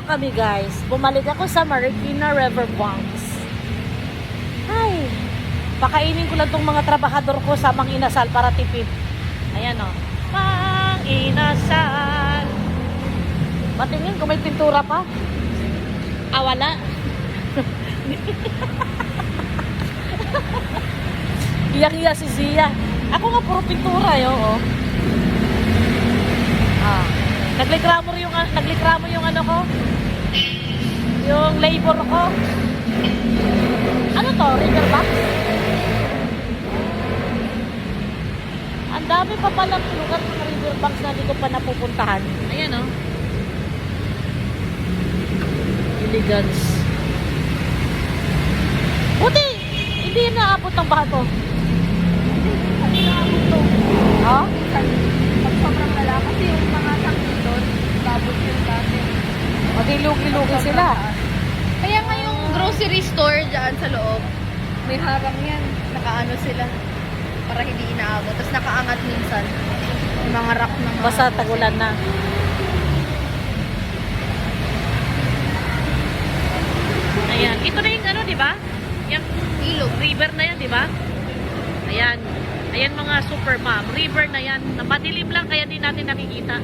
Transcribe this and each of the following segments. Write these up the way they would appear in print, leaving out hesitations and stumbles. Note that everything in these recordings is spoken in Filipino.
kami guys. Bumalik ako sa Marikina River Banks. Ay, pakainin ko lang tong mga trabahador ko sa Mang Inasal para tipid. Ayan o. Mang Inasal. Patingin kung may pintura pa. Ah, wala. Iyak-iya si Zia. Ako nga puro pintura yun, oh. Ah. Naglikramo yung ano ko. Yung labor ko. Ano to? River box? Ang dami pa palang lugar ng river box na hindi ko pa napupuntahan. Ayan, oh. Elegance. Buti! Hindi na naabot ang baha to. Hindi naabot to. Ha? Pag sobrang lala, kasi yung mga tangki doon, babot yung dati. Mag-ilugi-lugi sila. Kaya nga yung grocery store dyan sa loob, may harang yan. Nakaano sila para hindi inaabot. Tapos nakaangat minsan. Yung mga rack na mga... Basta tagulan na. Ayan. Ito na yung ano, di ba? Yung ilog. River na yan, di ba? Ayan. Ayan mga super mom. River na yan. Napadilim lang kaya di natin nakikita.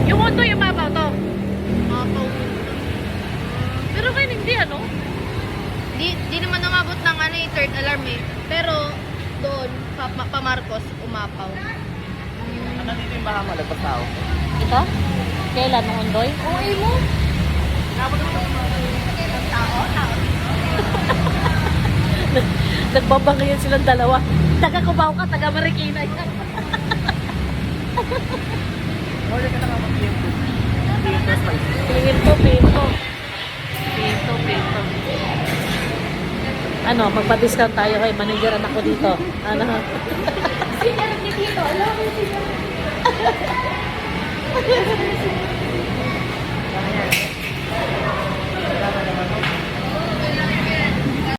Yung mundo, yung mabaw to. Mapaw. Pero ngayon hindi, ano? Di naman umabot ng ano, yung third alarm eh. Pero doon, pa Marcos, umapaw. Ano dito yung baha malagpas tao? Ito? Kailan? Nung undoy? Oo, ay mo. Tao. Nagbabangayan silang dalawa. Taga Cubao ka, taga Marikina yan. Order ka na nga mag-PMP. Pinto. Ano, magpa-discount tayo kay manageran ako dito. Ano? Sino dito? Alam mo, sino?